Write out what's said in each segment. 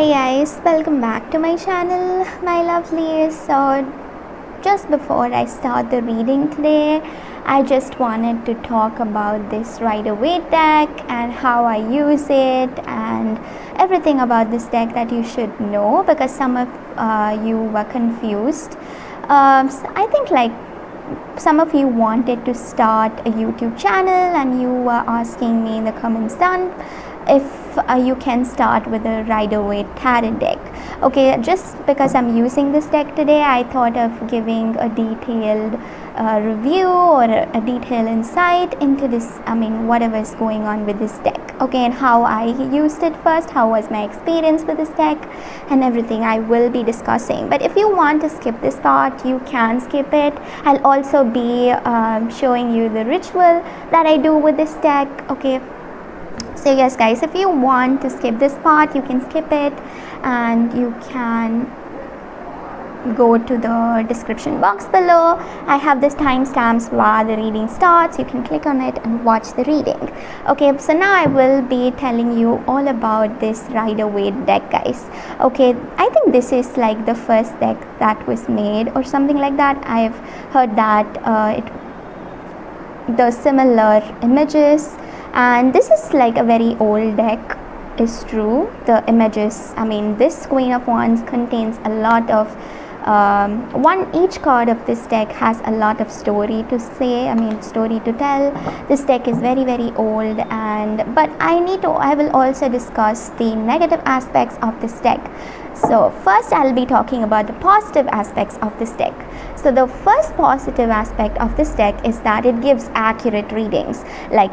Hi guys, welcome back to my channel, my lovelies. So just before I start the reading today, I just wanted to talk about this Rider-Waite deck and how I use it and everything about this deck that you should know, because some of you were confused. So I think some of you wanted to start a YouTube channel and you were asking me in the comments down if you can start with a Rider-Waite tarot deck. Okay, just because I'm using this deck today, I thought of giving a detailed review or a detailed insight into this, whatever is going on with this deck. Okay, and how I used it first, how was my experience with this deck, and everything I will be discussing. But if you want to skip this part, you can skip it. I'll also be showing you the ritual that I do with this deck. Okay, so yes guys, if you want to skip this part, you can skip it and you can go to the description box below. I have this timestamps while the reading starts. You can click on it and watch the reading. Okay, so now I will be telling you all about this Rider-Waite deck, guys. Okay, I think this is like the first deck that was made or something like that. I've heard that the similar images, and this is like a very old deck, is true. The images, this Queen of Wands contains a lot of each card of this deck has a lot of story to say, story to tell. This deck is very old, but I will also discuss the negative aspects of this deck. So first I'll be talking about the positive aspects of this deck. So the first positive aspect of this deck is that it gives accurate readings. Like,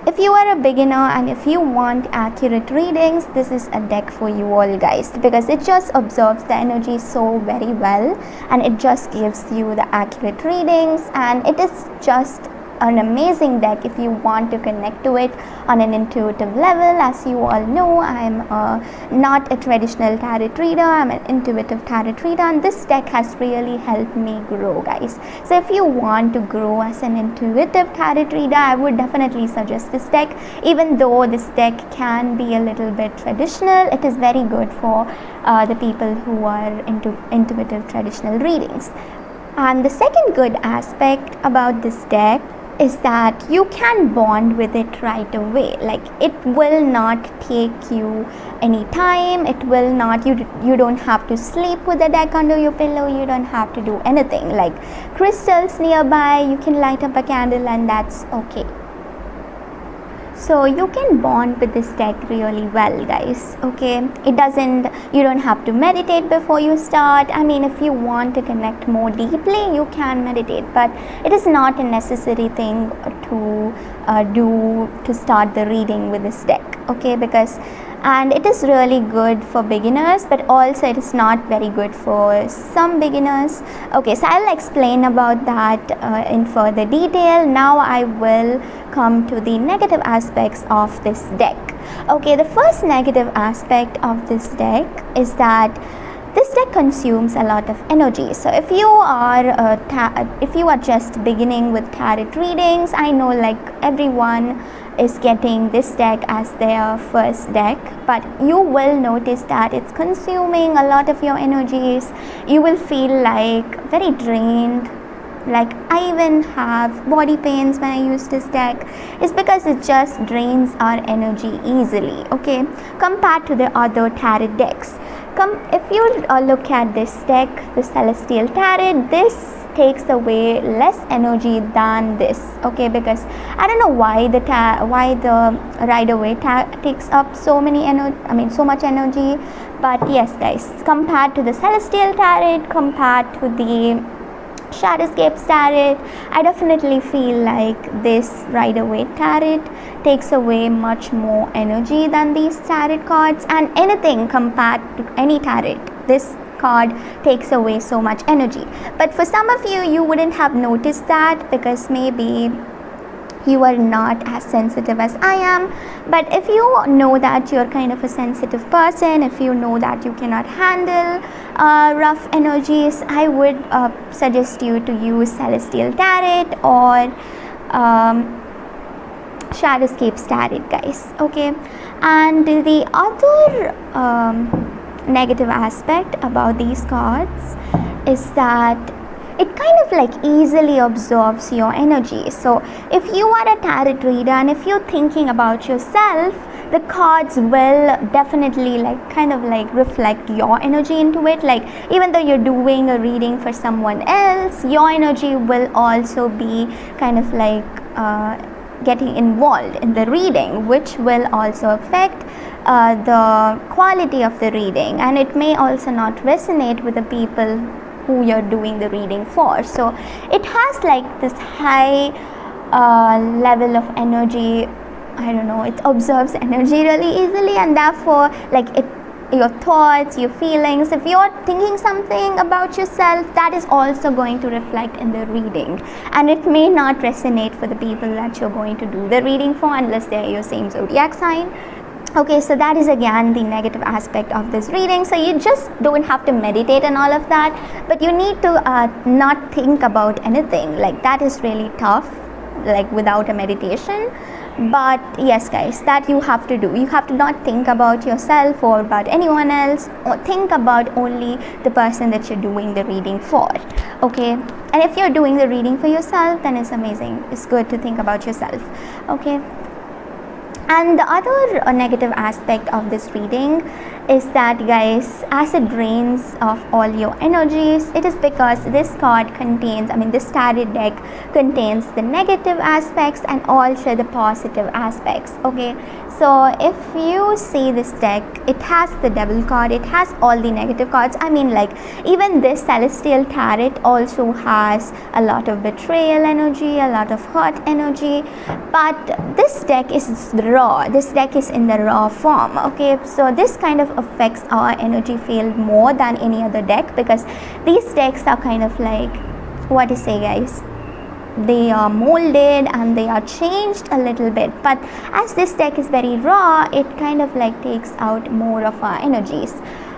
if you are a beginner and if you want accurate readings, this is a deck for you all, guys, because it just absorbs the energy so very well and it just gives you the accurate readings, and it is just an amazing deck if you want to connect to it on an intuitive level. As you all know, I'm not a traditional tarot reader, I'm an intuitive tarot reader, and this deck has really helped me grow, guys. So if you want to grow as an intuitive tarot reader, I would definitely suggest this deck. Even though this deck can be a little bit traditional, it is very good for the people who are into intuitive traditional readings. And the second good aspect about this deck is that you can bond with it right away. Like, it will not take you any time. It will not, you don't have to sleep with the deck under your pillow. You don't have to do anything. Like crystals nearby, you can light up a candle and that's okay. So you can bond with this deck really well, guys. Okay, you don't have to meditate before you start. If you want to connect more deeply, you can meditate, but it is not a necessary thing to do to start the reading with this deck. Okay, and it is really good for beginners, but also it is not very good for some beginners. Okay, so I'll explain about that in further detail. Now I will come to the negative aspects of this deck. Okay, the first negative aspect of this deck is that this deck consumes a lot of energy. So if you are just beginning with tarot readings, I know like everyone is getting this deck as their first deck, but you will notice that it's consuming a lot of your energies. You will feel like very drained. Like, I even have body pains when I use this deck. It's because it just drains our energy easily, okay, compared to the other tarot decks. If you look at this deck, the Celestial Tarot, this takes away less energy than this. Okay, because I don't know why the Rider-Waite takes up so much energy, but yes guys, compared to the Celestial Tarot, compared to the Shadowscapes tarot, I definitely feel like this Rider-Waite tarot takes away much more energy than these tarot cards, and anything compared to any tarot, this card takes away so much energy. But for some of you, you wouldn't have noticed that because maybe you are not as sensitive as I am. But if you know that you're kind of a sensitive person, if you know that you cannot handle rough energies, I would suggest you to use Celestial Tarot or shadowscapes tarot, guys. Okay, and the other negative aspect about these cards is that it kind of like easily absorbs your energy. So if you are a tarot reader and if you're thinking about yourself, the cards will definitely like kind of like reflect your energy into it. Like even though you're doing a reading for someone else, your energy will also be kind of like getting involved in the reading, which will also affect the quality of the reading, and it may also not resonate with the people who you're doing the reading for. So it has like this high level of energy. I don't know, it absorbs energy really easily, and therefore like it, your thoughts, your feelings, if you're thinking something about yourself, that is also going to reflect in the reading, and it may not resonate for the people that you're going to do the reading for unless they're your same zodiac sign. Okay, so that is again the negative aspect of this reading. So you just don't have to meditate and all of that, but you need to not think about anything. Like that is really tough, like without a meditation. But yes guys, that you have to do. You have to not think about yourself or about anyone else, or think about only the person that you're doing the reading for. Okay, and if you're doing the reading for yourself, then it's amazing. It's good to think about yourself. Okay, and the other negative aspect of this reading is that guys, as it drains of all your energies, it is because this card contains, I mean this tarot deck contains the negative aspects and also the positive aspects. Okay, so if you see this deck, it has the devil card, it has all the negative cards. I mean like even this celestial tarot also has a lot of betrayal energy, a lot of hurt energy, but this deck is raw. This deck is in the raw form. Okay, so this kind of affects our energy field more than any other deck, because these decks are kind of like, what to say guys, they are molded and they are changed a little bit, but as this deck is very raw, it kind of like takes out more of our energies.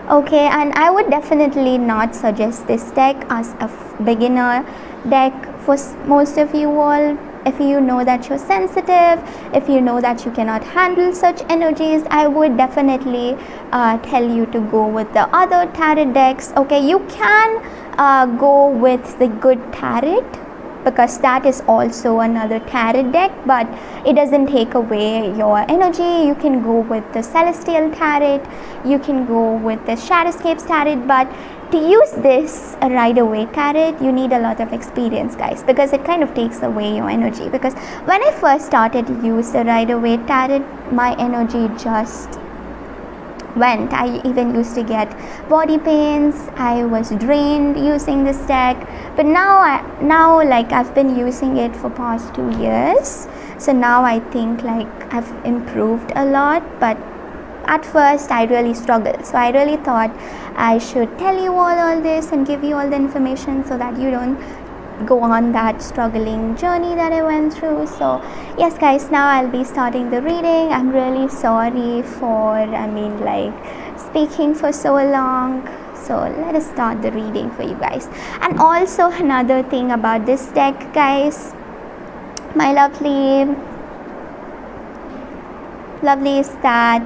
Okay, and I would definitely not suggest this deck as a beginner deck for most of you all. If you know that you're sensitive, if you know that you cannot handle such energies, I would definitely tell you to go with the other tarot decks. Okay, you can go with the good tarot, because that is also another tarot deck, but it doesn't take away your energy. You can go with the celestial tarot, you can go with the shadowscapes tarot, but to use this right away tarot, you need a lot of experience guys, because it kind of takes away your energy. Because when I first started to use the right away tarot, my energy just went. I even used to get body pains. I was drained using this deck, but now like I've been using it for past 2 years, so now I think like I've improved a lot. But at first I really struggled, so I really thought I should tell you all this and give you all the information so that you don't go on that struggling journey that I went through. So yes guys, now I'll be starting the reading. I'm really sorry for speaking for so long. So let us start the reading for you guys. And also another thing about this deck guys, my lovely is that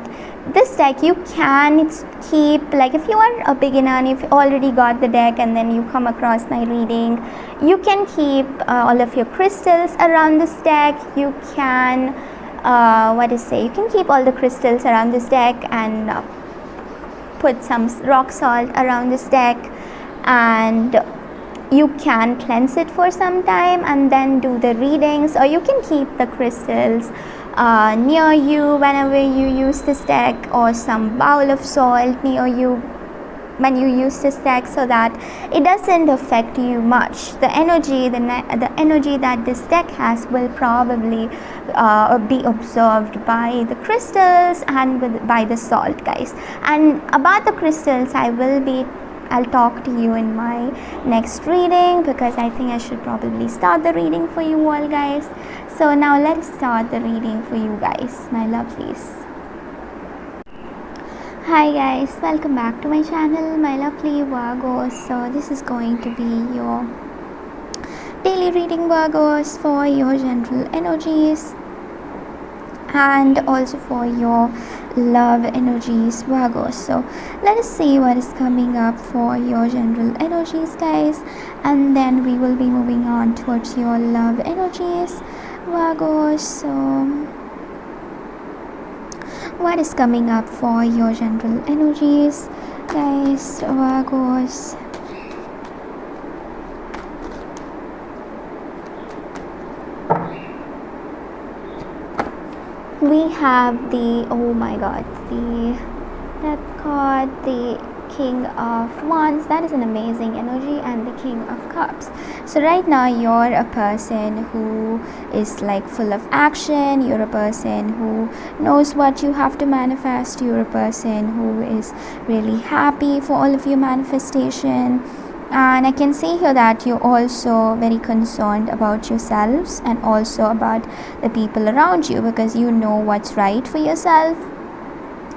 this deck you can keep, like if you are a beginner and if you already got the deck and then you come across my reading, you can keep all of your crystals around this deck. You can you can keep all the crystals around this deck and put some rock salt around this deck, and you can cleanse it for some time and then do the readings, or you can keep the crystals near you whenever you use this deck, or some bowl of salt near you when you use this deck, so that it doesn't affect you much. The energy that this deck has will probably be absorbed by the crystals and by the salt guys. And about the crystals, I'll talk to you in my next reading, because I think I should probably start the reading for you all guys. So now let's start the reading for you guys, my lovelies. Hi guys, welcome back to my channel, my lovely Virgos. So this is going to be your daily reading Virgos for your general energies. and also for your love energies, Virgos. So let us see what is coming up for your general energies, guys, and then we will be moving on towards your love energies, Virgos. So what is coming up for your general energies, guys, Virgos? We have the, oh my god, the death card, the King of Wands. That is an amazing energy, and the King of Cups. So right now you're a person who is like full of action. You're a person who knows what you have to manifest. You're a person who is really happy for all of your manifestation. And I can see here that you're also very concerned about yourselves and also about the people around you, because you know what's right for yourself.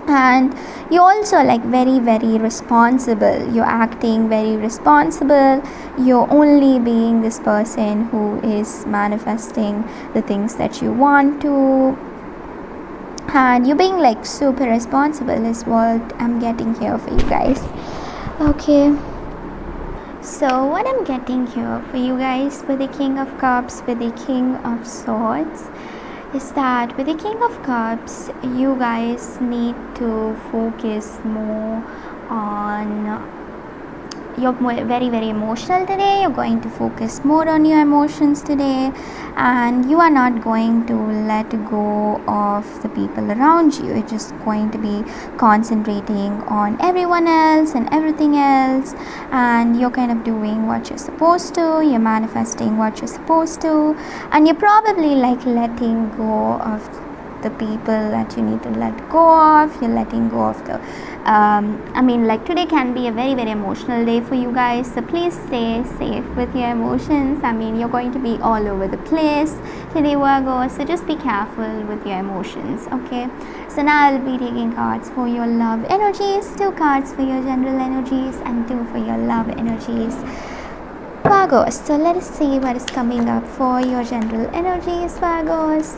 And you're also like very responsible. You're acting very responsible. You're only being this person who is manifesting the things that you want to, and you're being like super responsible is what I'm getting here for you guys. Okay, so what I'm getting here for you guys with the King of Cups, with the King of Swords, is that with the King of Cups, you guys need to focus more on, you're very emotional today. You're going to focus more on your emotions today, and you are not going to let go of the people around you. You're just going to be concentrating on everyone else and everything else, and you're kind of doing what you're supposed to. You're manifesting what you're supposed to, and you're probably like letting go of the people that you need to let go of. You're letting go of the like today can be a very emotional day for you guys, so please stay safe with your emotions. You're going to be all over the place today, Virgo, so just be careful with your emotions. Okay, so now I'll be taking cards for your love energies, 2 cards for your general energies and 2 for your love energies, Virgos. So let us see what is coming up for your general energies, Virgos.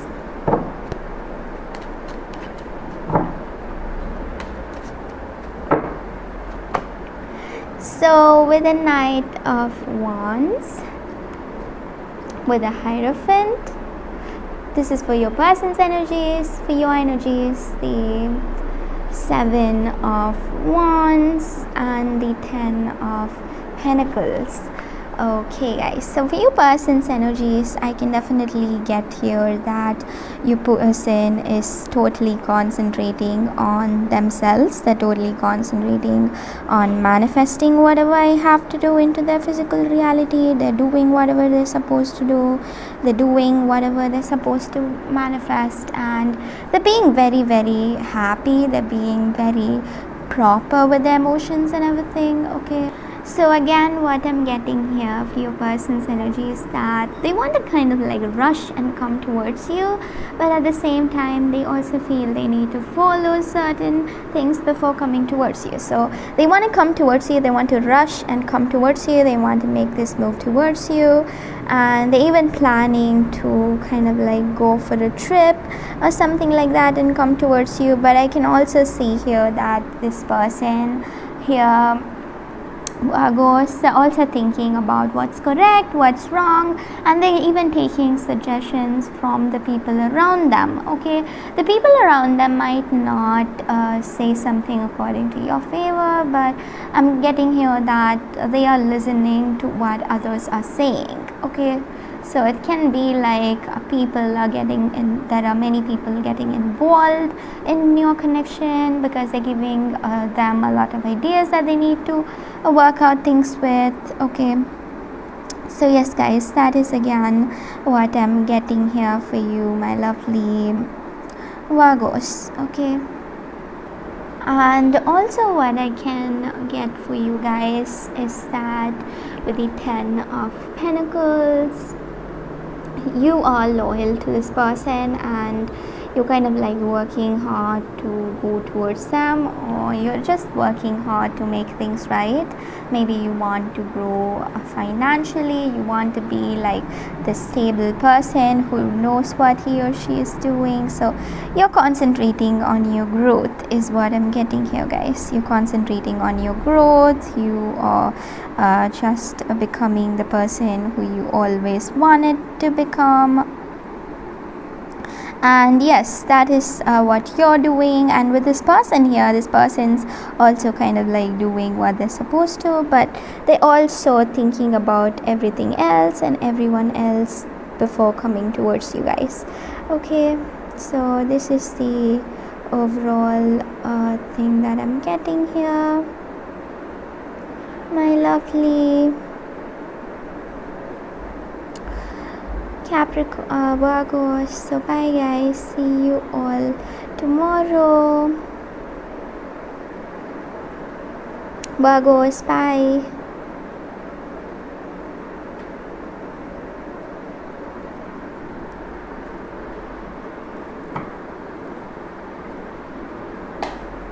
So with the Knight of Wands, with the Hierophant, this is for your person's energies. For your energies, the 7 of Wands and the 10 of Pentacles. Okay guys, so for your person's energies, I can definitely get here that your person is totally concentrating on themselves. They're totally concentrating on manifesting whatever I have to do into their physical reality. They're doing whatever they're supposed to do. They're doing whatever they're supposed to manifest, and they're being very happy. They're being very proper with their emotions and everything. Okay, so again, what I'm getting here for your person's energy is that they want to kind of like rush and come towards you, but at the same time they also feel they need to follow certain things before coming towards you. So they want to come towards you, they want to rush and come towards you, they want to make this move towards you, and they're even planning to kind of like go for a trip or something like that and come towards you. But I can also see here that this person here goes also thinking about what's correct, what's wrong, and they're even taking suggestions from the people around them. Okay, the people around them might not say something according to your favor, but I'm getting here that they are listening to what others are saying. Okay, so it can be like people are getting in, there are many people getting involved in your connection because they're giving them a lot of ideas that they need to work out things with. Okay, so yes guys, that is again what I'm getting here for you, my lovely Virgos. Okay, and also what I can get for you guys is that with the 10 of Pentacles, you are loyal to this person and you're kind of like working hard to go towards them, or you're just working hard to make things right. Maybe you want to grow financially, you want to be like the stable person who knows what he or she is doing. So you're concentrating on your growth is what I'm getting here, guys. You're concentrating on your growth. You are just becoming the person who you always wanted to become. And yes, that is what you're doing. And with this person here, this person's also kind of like doing what they're supposed to, but they also thinking about everything else and everyone else before coming towards you guys. Okay, so this is the overall thing that I'm getting here, my lovely Capricorn, Virgos. So bye guys, see you all tomorrow. Virgos, bye.